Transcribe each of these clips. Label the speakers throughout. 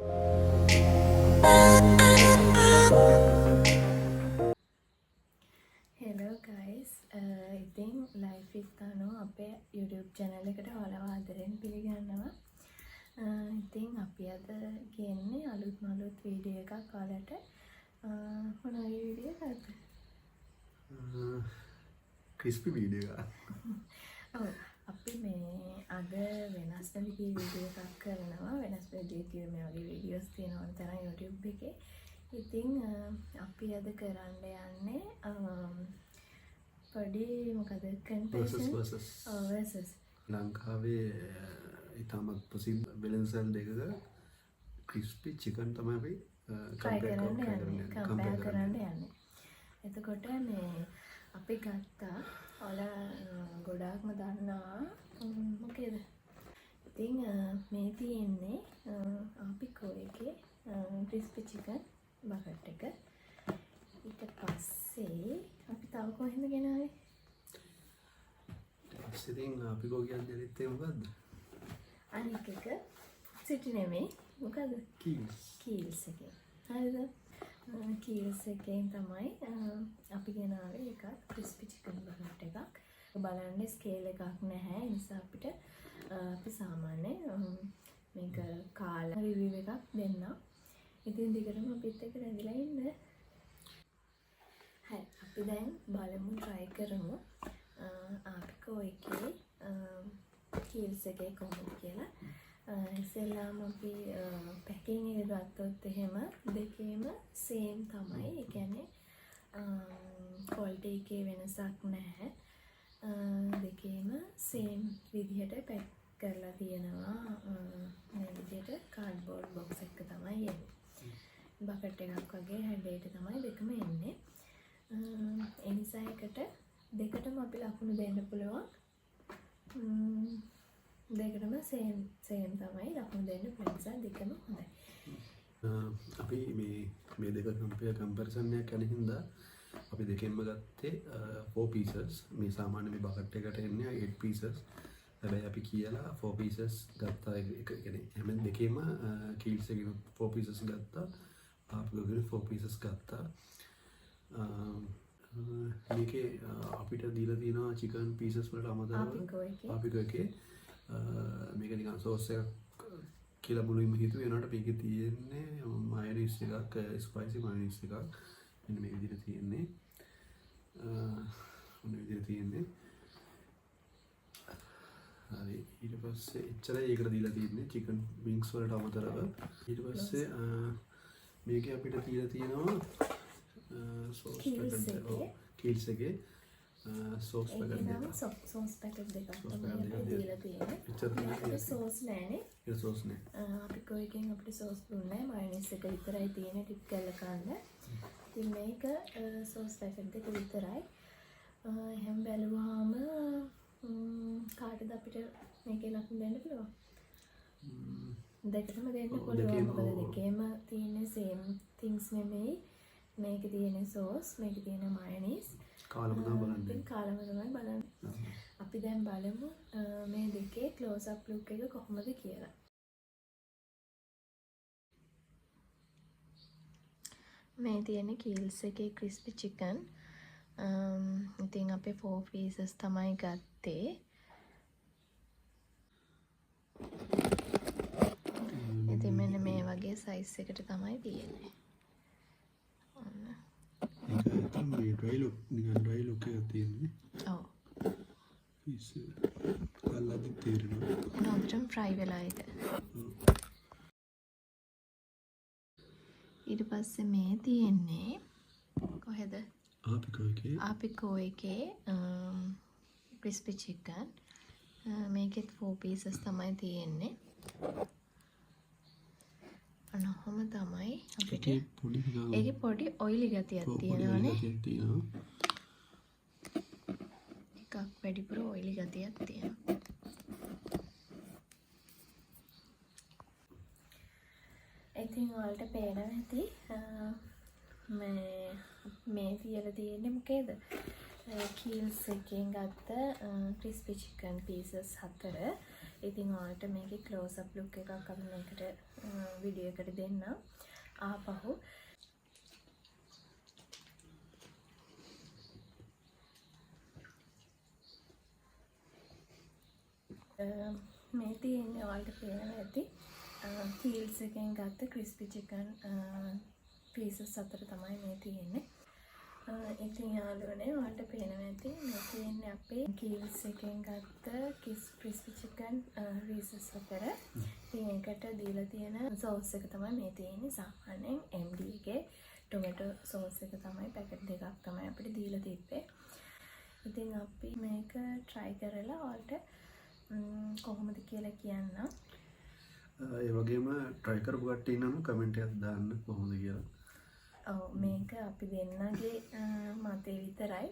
Speaker 1: Hello guys, ඉතින් live with අනු අපේ YouTube channel එකට ඔයාලව ආදරෙන් පිළිගන්නවා. ඉතින් අපි අද ගන්නේ අලුත් වීඩියෝ එකක් ඔයාලට. මොන වීඩියෝ එකක්ද?
Speaker 2: crispy වීඩියෝ එකක්.
Speaker 1: ඔව් අපි මේ අද වෙනස් විදිහේ වීඩියෝ එකක් කරනවා. වෙනස් විදිහේ මේ වගේ වීඩියෝස් තියෙනවා තරම් YouTube එකේ. ඉතින් අපි අද කරන්න යන්නේ පොඩි මොකද කන්ෆෙෂන් versus
Speaker 2: ලංකාවේ ඉතාමත් ප්‍රසිද්ධ වෙළඳසැල් දෙකක crispy chicken තමයි අපි
Speaker 1: කම්පෙයාර් කරන්න යන්නේ. එතකොට මේ අපි ගත්තා ඔයාලා ගොඩාක්ම දන්නවා මොකේද? ඉතින් මේ තියෙන්නේ අපිකෝ එකේ crispy chicken බකට් එක. ඊට පස්සේ අපි තව කොහෙන්ද ගෙනාවේ?
Speaker 2: ඉතින් අපි කෝ කියන්නේ දෙලිත් ඒ මොකද්ද?
Speaker 1: අනික එක සිටි නෙමෙයි මොකද? කීල්ස් එකේ. හරිද? කීල්ස් එකෙන් තමයි අපි ගෙනාවේ එකක් crispy chicken බකට් එකක්. බලන්න ස්කේල් එකක් නැහැ. ඒ නිසා අපිට අපි සාමාන්‍ය මේක කාලා රිවිව් එකක් දෙන්න. ඉතින් දිගටම අපිත් එක්ක රැඳිලා ඉන්න. හරි අපි දැන් බලමු try කරමු අපිකෝ එකේ කීල්ස් එකේ කොහොමද කියලා. ඉස්සෙල්ලාම අපි පැකින් එක ගත්තොත් එහෙම දෙකේම same තමයි. ඒ කියන්නේ quality එකේ වෙනසක් නැහැ. දෙකේම same විදිහට පැක් කරලා තියෙනවා. මේ විදිහට cardboard box එක තමයි එන්නේ. බකට් එකක් වගේ හැඩයට තමයි දෙකම එන්නේ. ඒ නිසා එකට දෙකටම අපි ලකුණු දෙන්න පුළුවන්. දෙකටම same තමයි ලකුණු දෙන්න පුළුවන්. නිසා දෙකම හොඳයි.
Speaker 2: අපි මේ දෙක කම්පැරිසන් එකක් යන හින්දා අපි දෙකෙන්ම ගත්තේ 4 pieces. මේ සාමාන්‍ය මේ බකට් එකට එන්නේ 8 pieces. හැබැයි අපි කියලා 4 pieces ගත්තා. ඒ කියන්නේ හැම දෙකේම කීල්ස් එකේ 4 pieces ගත්තා. අපිකෝගේ 4 pieces ගත්තා. මේකේ අපිට දීලා තියෙනවා chicken pieces වලට අමතරව අපිකෝ එකේ මේක නිකන් sauce එකක් කියලා මුලින්ම හිතුවේ. ඒනට මේකේ තියෙන්නේ mayonnaise එකක්, spicy mayonnaise එකක්. මෙන්න මේ විදිහට තියෙන්නේ. මොන විදිහට තියෙන්නේ. හරි ඊට පස්සේ එච්චරයි ඒකට දීලා තියෙන්නේ chicken wings වලට අමතරව. ඊට පස්සේ මේකේ අපිට තියලා තියෙනවා sauce packet දෙකක්. කීල්ස් එකේ sauce packet දෙකක්.
Speaker 1: sauce packet දෙකක් තමයි දීලා තියෙන්නේ.
Speaker 2: එච්චර
Speaker 1: sauce නෑනේ.
Speaker 2: ඒක sauce නෑ.
Speaker 1: අපිකෝ එකෙන් අපිට sauce දුන්නේ mayonnaise එක විතරයි තියෙන්නේ ටිප් කරලා කන්න. ඉතින් මේක sauce packet දෙක විතරයි. එහෙනම් බැලුවාම කාටද අපිට මේකේ ලකුණු දෙන්න පුළුවන්? දෙකටම දෙන්න පුළුවන්. මොකද දෙකේම තියෙන same things නෙමෙයි. මේකේ තියෙන sauce, මේකේ තියෙන mayonnaise.
Speaker 2: කාලම තමයි බලන්නේ.
Speaker 1: කාලම තමයි බලන්නේ. අපි දැන් බලමු මේ දෙකේ close up look එක කොහොමද කියලා. මේ තියෙන කීල්ස් එකේ crispy chicken. ඉතින් අපි 4 pieces තමයි ගත්තේ. ඉතින් මෙන්න මේ වගේ size එකට තමයි තියෙන්නේ.
Speaker 2: ඒක තමයි dry look එකක් තියෙන්නේ.
Speaker 1: ඔව්.
Speaker 2: piece කල්ලාදි තේරෙනවා.
Speaker 1: හොඳටම fry වෙලා ඒක. ඊට පස්සේ මේ තියෙන්නේ කොහෙද? අපිකෝ එකේ crispy chicken. මේකෙත් 4 pieces තමයි තියෙන්නේ. අනහම තමයි අපිට ඒකේ පොඩි oily ගතියක් තියෙනවානේ. එකක් වැඩිපුර oily ගතියක් තියෙනවා. ඉතින් ඔයාලට පේනවා ඇති මේ තියලා තියෙන්නේ මොකේද? කීල්ස් එකෙන් ගත්ත crispy chicken pieces 4. ඉතින් ඔයාලට මේකේ ක්ලෝස් අප් ලුක් එකක් අපි මේකට වීඩියෝ එකට දෙන්න. ආපහු මේ තියෙන්නේ ඔයාලට පේනවා ඇති කීල්ස් එකෙන් ගත්ත ක්‍රිස්පි චිකන් පීසස් අතර තමයි මේ තියෙන්නේ. ඉතින් යාළුවනේ ඔයාලට පේනවා ඇති මේ තියෙන්නේ අපේ කීල්ස් එකෙන් ගත්ත ක්‍රිස්පි චිකන් පීසස් අතර. ඉතින් ඒකට දීලා තියෙන සෝස් එක තමයි මේ තියෙන්නේ. සාමාන්‍යයෙන් MD එකේ ටොමැටෝ සෝස් එක තමයි පැකට් දෙකක් තමයි අපිට දීලා තිබ්බේ. ඉතින් අපි මේක try කරලා ඔයාලට කොහොමද කියලා කියන්න.
Speaker 2: ඒ වගේම try කරපු කට්ටිය නම් කමෙන්ට් එකක් දාන්න කොහොමද කියලා.
Speaker 1: ඔව් මේක අපි දෙන්නගේ මතේ විතරයි.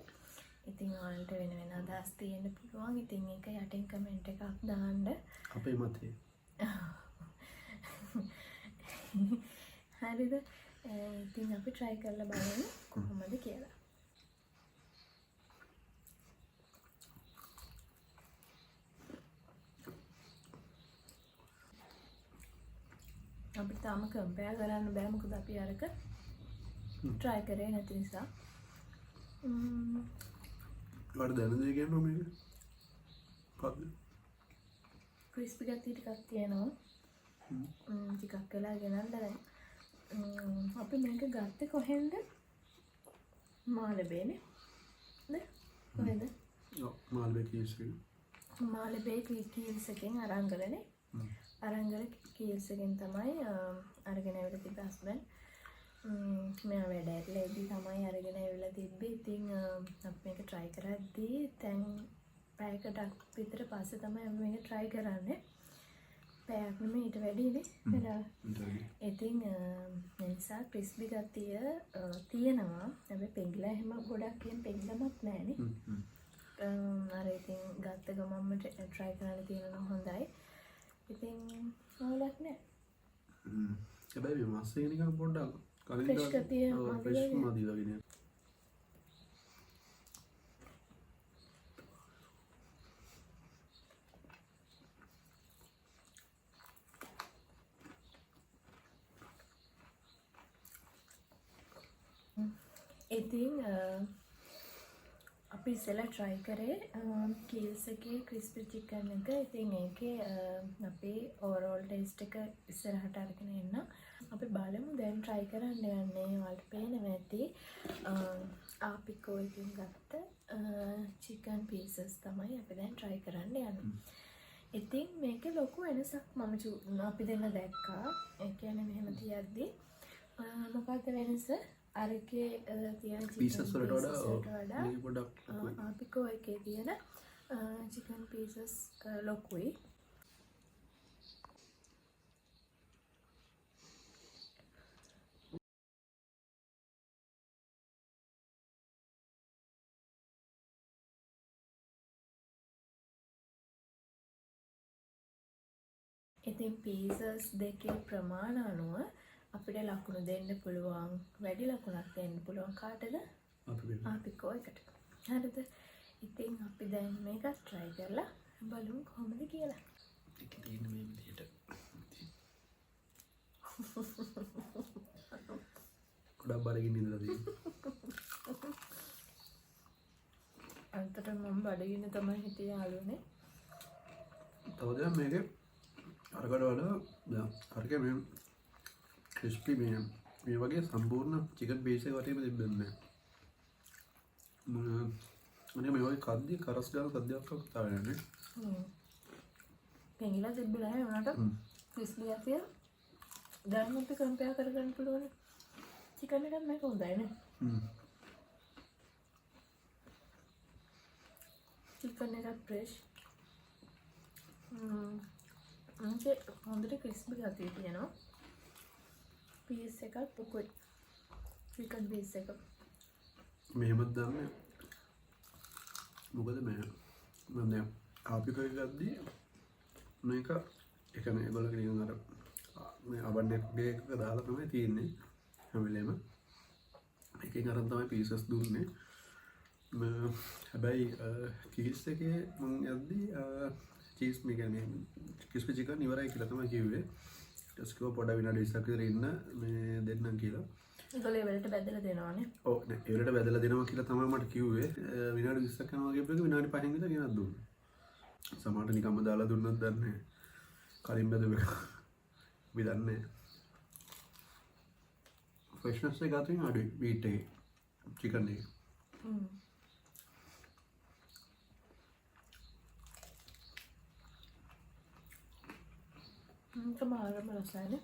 Speaker 1: ඉතින් ඔයාලට වෙන වෙන අදහස් තියෙන්න පුළුවන්. ඉතින් ඒක යටින් කමෙන්ට් එකක් දාන්න.
Speaker 2: අපේ මතේ.
Speaker 1: හරිද? ඉතින් අපි try කරලා බලමු කොහොමද කියලා. අපිට තාම කම්පෙයාර් කරන්න බෑ මොකද අපි අරක try කරේ නැති නිසා.
Speaker 2: වඩ දැන දෙය කියනවා මේක. මොකක්ද?
Speaker 1: ක්‍රිස්පි ගතිය ටිකක් තියෙනවා. ටිකක් වෙලා ගෙනල්ලා දැන් අපි මේක ගත්තේ කොහෙන්ද? මාළඹේනේ. නේ? කොහෙන්ද?
Speaker 2: ඔව් මාළඹේ කීල්ස් එකෙන්.
Speaker 1: මාළඹේ කීල්ස් එකෙන් අරංගලනේ. අරංගල කීල්ස් එකෙන් තමයි අරගෙන ඇවිල්ලා තිබ්බ හස්බන්ඩ්. මෙයා වැඩ ඇරිලාදී තමයි අරගෙන ඇවිල්ලා තිබ්බේ. ඉතින් අපි මේක try කරද්දී දැන් පැයකට විතර පස්සේ තමයි අපි මේක try කරන්නේ. පැයක් නෙමෙයි ඊට වැඩිනේ වෙලා. ඉතින් ඒ නිසා ක්‍රිස්පි ගතිය තියෙනවා. හැබැයි පෙඟිලා එහෙම ගොඩක් එහෙම පෙඟිලමක් නැහැනේ. අර ඉතින් ගත්ත ගමන්ම try කරන්න තියෙනවා හොඳයි. ඉතින් ඕලක් නෑ.
Speaker 2: හැබැයි මේ මාසේ නිකන් පොඩ්ඩක් කලින්
Speaker 1: ෆ්‍රෙෂ් ගතිය
Speaker 2: ෆ්‍රෙෂ් මදි වගේ.
Speaker 1: ඉතින් අපි ඉස්සෙල්ලා try කරේ කීල්ස් එකේ ක්‍රිස්පි චිකන් එක. ඉතින් ඒකේ අපි ඕවරෝල් ටේස්ට් එක ඉස්සරහට අරගෙන එන්න. අපි බලමු දැන් try කරන්න යන්නේ. ඔයාලට පේනවා ඇති ආපිකෝ එකෙන් ගත්ත චිකන් පීසස් තමයි අපි දැන් try කරන්න යන්නේ. ඉතින් මේකේ ලොකු වෙනසක් අපි දෙන්න දැක්කා. ඒ කියන්නේ මෙහෙම තියද්දි මොකක්ද වෙනස? අරකේ තියෙන
Speaker 2: පීසස් වලට වඩා මේ පොඩක්
Speaker 1: ආපිකෝ එකේ තියෙන චිකන් පීසස් ලොකුයි. ඉතින් පීසස් දෙකේ ප්‍රමාණ අනුව අපිට ලකුණු දෙන්න පුළුවන්. වැඩි ලකුණක් දෙන්න පුළුවන් කාටද? ආපිකෝ එකට. හරිද? ඉතින් අපි දැන් මේක try කරලා බලමු කොහොමද කියලා.
Speaker 2: ඒක තියෙන මේ විදිහට. ගොඩක් බඩගින්න ඉඳලා තියෙනවා.
Speaker 1: අන්තට මම බඩගින්න තමයි හිතේ යාළුවනේ.
Speaker 2: තව දැන් මේකේ අරකට වඩා දැන් අරකේ මේ ක්‍රිස්පි මේ වගේ සම්පූර්ණ චිකන් බේස් එක වටේම තිබෙන්නේ නැහැ. මම මේ වගේ කද්දි කරස් ගාන සද්දයක් තාවේ නෑ.
Speaker 1: පෙඟිලා තිබ්බලා නැහැ උනාට ක්‍රිස්පි ගතිය දැන් අපි කම්පෙයාර් කරගන්න පුළුවන්. චිකන් එකත් මේක හොඳයි නේ. චිකන් එක ෆ්‍රෙෂ්. මේක හොඳට ක්‍රිස්පි ගතිය තියෙනවා. පීස් එකක් පුකුයි. චිකන් පීස් එක.
Speaker 2: මෙහෙමත් දාන්නේ. මොකද මම දැන් ආපිකෝ එක ගද්දී මේක එකනේ ඒගොල්ලෝ කියන අර මේ අවන්න එකක දාලා තමයි තියෙන්නේ හැම වෙලේම. එකකින් අරන් තමයි පීසස් දුන්නේ. හැබැයි කීස් එකේ මම යද්දී චීස් මේ කියන්නේ ක්‍රිස්පි චිකන් ඉවරයි කියලා තමයි කිව්වේ. ඊට පස්සේ පොඩ විනාඩි 20ක් විතර ඉන්න මේ දෙන්නම් කියලා.
Speaker 1: ඒගොල්ලෝ ඒවලට බැදලා දෙනවානේ.
Speaker 2: ඔව් නෑ ඒවලට බැදලා දෙනවා කියලා තමයි මට කිව්වේ. විනාඩි 20ක් යනවා වගේ ප්‍රක විනාඩි 5න් විතර ගෙනත් දුන්නා. සමහරට නිකම්ම දාලා දුන්නත් දන්නේ නැහැ. කලින් බැදුව එක. අපි දන්නේ නැහැ. ෆ්‍රෙෂ්නස් එක අතින් අඩුයි මීට් එකේ චිකන් එකේ.
Speaker 1: කමාරම රසයිනේ.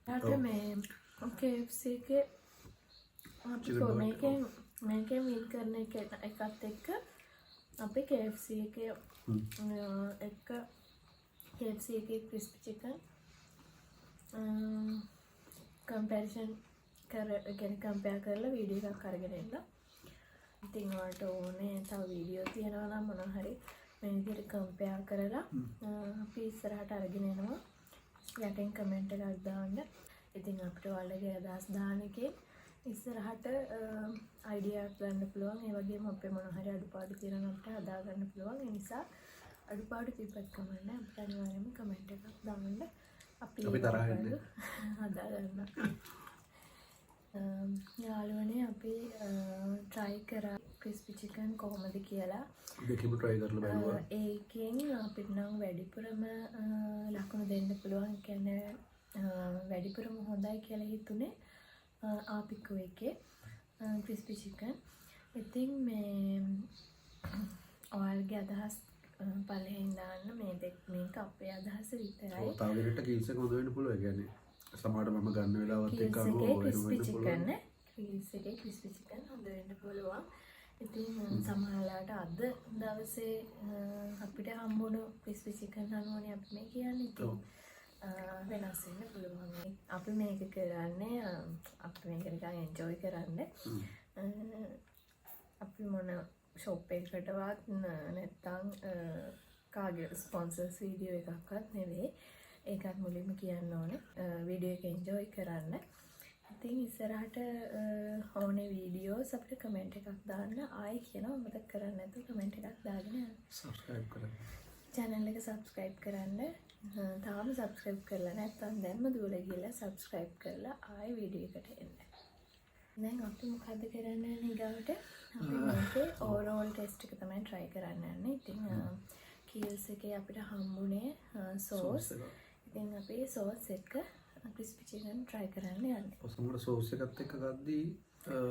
Speaker 1: යාට මේ KFC එකේ අපි මේකෙන් වින් කරන එකත් එක්ක අපි KFC එකේ KFC එකේ crispy chicken comparison කම්පෙයාර් කරලා වීඩියෝ එකක් අරගෙන එන්න. ඉතින් ඔයාලට ඕනේ තව වීඩියෝ තියෙනවා නම් මොනවා හරි මේ විදිහට කම්පෙයාර් කරලා අපි ඉස්සරහට අරගෙන එනවා. යටින් කමෙන්ට් එකක් දාන්න. ඉතින් අපිට ඔයාලගේ අදහස් දාන එකේ ඉස්සරහට අයිඩියා එකක් ගන්න පුළුවන්. ඒ වගේම අපේ මොනවා හරි අඩුපාඩු තියෙනවා අපිට හදා ගන්න පුළුවන්. ඒ නිසා අඩුපාඩු තිබ්බත් කමන්නේ අපිට අනිවාර්යයෙන්ම කමෙන්ට් එකක් දාන්න. අපි
Speaker 2: තරහ වෙන්නේ
Speaker 1: හදා ගන්න. යාළුවනේ අපි try කරා crispy chicken කොහොමද කියලා.
Speaker 2: දෙකම try කරලා බලුවා.
Speaker 1: ඒකෙන් අපිට නම් වැඩිපුරම ලකුණු දෙන්න පුළුවන්. කියන්නේ වැඩිපුරම හොඳයි කියලා හිතුනේ ආපිකෝ එකේ crispy chicken. ඉතින් මේ ඔයාලගේ අදහස් පළවෙනියෙන් දාන්න මේක අපේ අදහස විතරයි.
Speaker 2: ඔව් තව දෙකට කීස් එක හොඳ වෙන්න පුළුවන්. ඒ කියන්නේ සමහරට මම ගන්න වෙලාවත් එක්ක අනුව
Speaker 1: crispy chicken නේ. crispy chicken හොඳ වෙන්න පුළුවන්. ඉතින් සමහරලාට අද දවසේ අපිට හම්බුණු crispy chicken අනුවනේ අපි මේ කියන්නේ. ඉතින් වෙනස් වෙන්න පුළුවන්. අපි මේක කරන්නේ අපි මේක නිකන් එන්ජොයි කරන්න. අපි මොන ෂොප් එකකටවත් නැත්තම් කාගේ ස්පොන්සර්ස් වීඩියෝ එකක්වත් නෙවෙයි. ඒකත් මුලින්ම කියන්න ඕනේ. වීඩියෝ එක එන්ජොයි කරන්න. ඉතින් ඉස්සරහට ඕනේ වීඩියෝස් අපිට කමෙන්ට් එකක් දාන්න. ආයෙ කියනවා මතක කරන්නේ නැතුව කමෙන්ට් එකක් දාගෙන යන්න.
Speaker 2: subscribe කරන්න.
Speaker 1: channel එක subscribe කරන්න. තාම subscribe කරලා නැත්නම් දැන්ම දුවලා ගිහලා subscribe කරලා ආයෙ වීඩියෝ එකට එන්න. දැන් අපි මොකද කරන්න යන්නේ ඊගාවට? අපි මේකේ overall test එක තමයි try කරන්න යන්නේ. ඉතින් කීල්ස් එකේ අපිට හම්බුනේ sauce. ඉතින් අපි sauce එක crispy chicken try කරන්න යන්නේ.
Speaker 2: ඔසමකට sauce එකත් එක්ක ගද්දී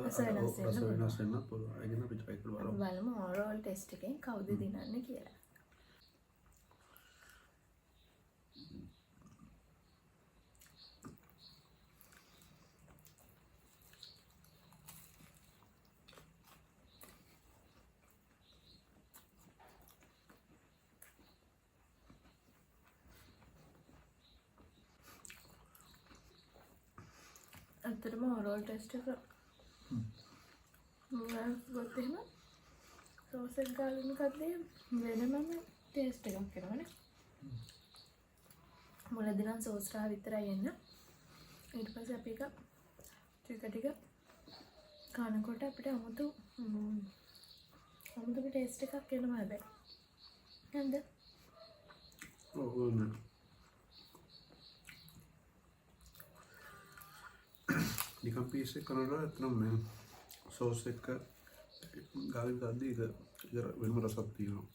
Speaker 2: රස වෙනස් වෙන්න පුළුවන්. ඒ කියන්නේ අපි try කරලා බලමු.
Speaker 1: බලමු overall test එකෙන් කවුද දිනන්නේ කියලා. ඇත්තටම overall test එක ගොත් එහෙම sauce එක ගාලා මොකක්ද වෙනම taste එකක් එනවනේ. මුලදී නම් sauce රහ විතරයි එන්න. ඊට පස්සේ අපි එක ටික කනකොට අපිට අමුතු taste එකක් එනවා හැබැයි. නේද?
Speaker 2: ඔව් නිකම් පීස් එක කරනවා එතනම මේ සෝස් එක ගාලින් ගද්දී ඒක වෙනම රසක් තියෙනවා.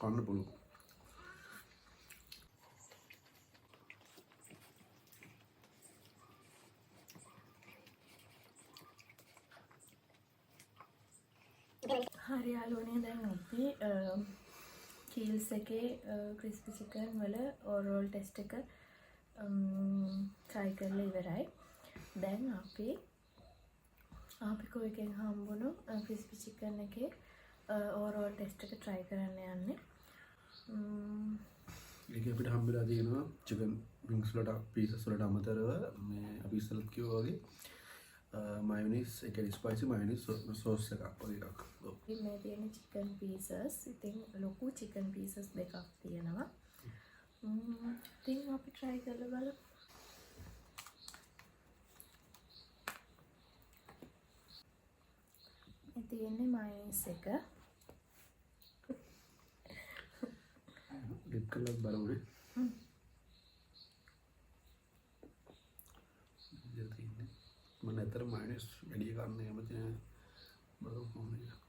Speaker 2: කන්න පුළුවන්. හරි යාළුවනේ දැන් අපි කීල්ස් එකේ crispy chicken වල overall test එක try කරලා ඉවරයි. දැන් අපි ආපිකෝ එකෙන් හම්බුණු crispy chicken එකේ overall test එක try කරන්න යන්නේ. ඒක අපිට හම්බෙලා තියෙනවා chicken wings වලට pieces වලට අමතරව මේ අපි ඉස්සෙල්ලත් කිව්වා වගේ mayonnaise ඒ කියන්නේ spicy mayonnaise sauce එකක් වගේ එකක්. මේ තියෙන chicken pieces ඉතින් ලොකු chicken pieces දෙකක් තියෙනවා. ඉතින් අපි try කරලා බලමු.
Speaker 1: තියෙන්නේ මයනීස් එක.
Speaker 2: ඩිප් කරලා බලමුනේ. මම ඇත්තට මයනීස් වැඩි ගන්න කැමති නෑ. බලමු කොහොමද කියලා.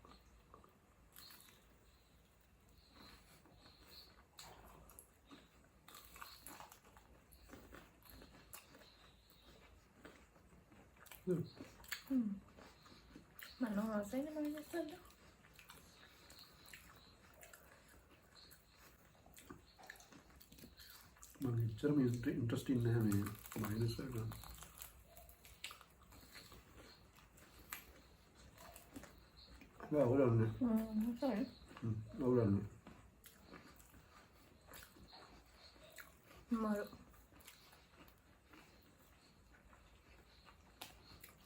Speaker 1: මම ආසයිනේ මයනීස් වලට.
Speaker 2: මම එච්චරම ඉන්ට්‍රස්ටින් නෑ මේ මයනීස් වල ගන්න. අවුලන්නේ.
Speaker 1: sorry.
Speaker 2: අවුලන්නේ.
Speaker 1: මරු.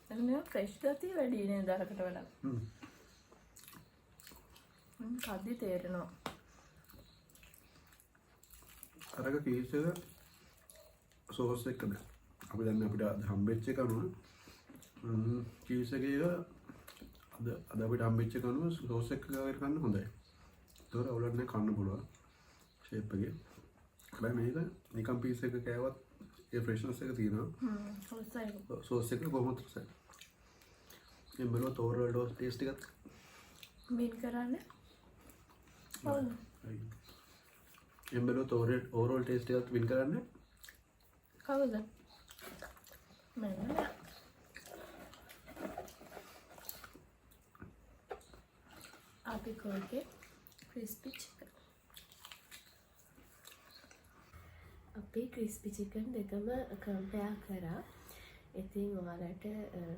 Speaker 1: එන්නේ ෆ්‍රෙෂ් ගතිය වැඩි නේද අරකට වඩා. කද්දි තේරෙනවා.
Speaker 2: අරක කීස් එක සෝස් එක නෑ. අපි දැන් අපිට හම්බෙච්ච එක අනුව කීස් එකේ අද අපිට හම්බෙච්ච එක අනුව සෝස් එක ගාගෙන කන්න හොඳයි. ඒතකොට අවුලක් නෑ කන්න පුළුවන්. ෂේප් එකේ. හැබැයි මේක නිකම් පීස් එක කෑවත් ඒ ෆ්‍රෙෂ්නස් එක තියෙනවා. සෝස් එක කොහොමද රසයි? මේ බලවත් ඕවර්ऑल ටේස්ට් එකත්
Speaker 1: මින් කරන්නේ. ඔව්.
Speaker 2: එම්බලොත් ඕවර්ऑल ටේස්ට් එකත් වින් කරන්නේ.
Speaker 1: කවුද? මම අපි කෝකේ ක්‍රිස්පි චිකන්. අපි ක්‍රිස්පි චිකන් දෙකම කම්පෙයාර් කරා. ඉතින් ඔයාලට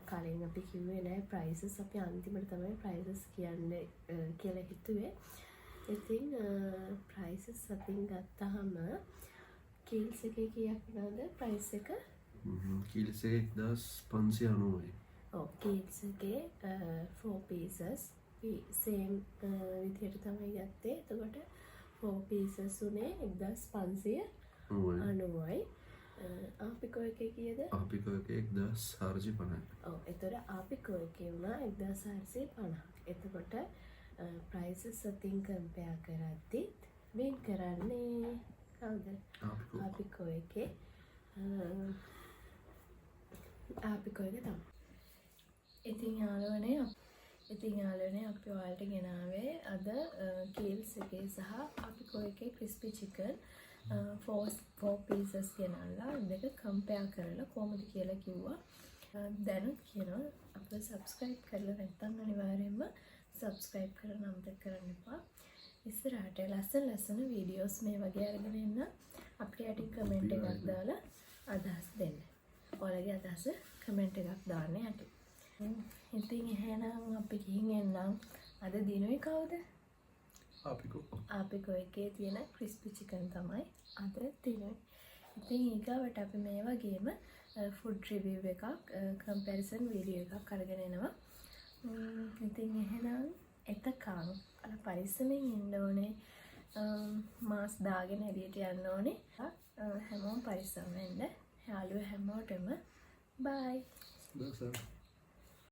Speaker 1: කලින් අපි කිව්වේ නෑ ප්‍රයිසස්. අපි අන්තිමට තමයි ප්‍රයිසස් කියන්නේ කියලා හිතුවේ. ඉතින් ප්‍රයිසස් අතින් ගත්තාම කීල්ස් එකේ කීයක් වුණාද ප්‍රයිස් එක?
Speaker 2: කීල්ස් එකේ 1590යි.
Speaker 1: ඔව් කීල්ස් එකේ 4 pieces same විදියට තමයි ගත්තේ. එතකොට 4 pieces උනේ 1590යි. ආපිකෝ එකේ කීයද?
Speaker 2: ආපිකෝ එකේ 1450යි.
Speaker 1: ඔව් එතකොට ආපිකෝ එකේ වුණා 1450. එතකොට prices අතින් කම්පෙයාර් කරද්දි වින් කරන්නේ කවුද? ආපිකෝ එකේ ආපිකෝ එක තමයි. ඉතින් යාළුවනේ අපි ඔයාලට ගෙනාවේ අද කීල්ස් එකේ සහ ආපිකෝ එකේ ක්‍රිස්පි චිකන් 4 pieces ගෙනල්ලා දෙක කම්පෙයාර් කරලා කොහොමද කියලා කිව්වා. දැනුත් කියනවා අපිව subscribe කරලා නැත්නම් අනිවාර්යයෙන්ම subscribe කරන්න අමතක කරන්න එපා. ඉස්සරහට ලස්සන වීඩියෝස් මේ වගේ අරගෙන එන්න අපිට යටින් කමෙන්ට් එකක් දාලා අදහස් දෙන්න. ඔයාලගේ අදහස කමෙන්ට් එකක් දාන්න යටින්. ඉතින් එහෙනම් අපි ගිහින් එන්නම්. අද දිනුවේ කවුද? ආපිකෝ එකේ තියෙන ක්‍රිස්පි චිකන් තමයි අද දිනුවේ. ඉතින් ඊගාවට අපි මේ වගේම ෆුඩ් රිවිව් එකක් කම්පැරිසන් වීඩියෝ එකක් අරගෙන එනවා. ඉතින් එහෙනම් එතකන් පරිස්සමෙන් ඉන්න ඕනේ. මාස් දාගෙන එළියට යන්න ඕනේ. හැමෝම පරිස්සම් වෙන්න. යාළුවෝ හැමෝටම බයි.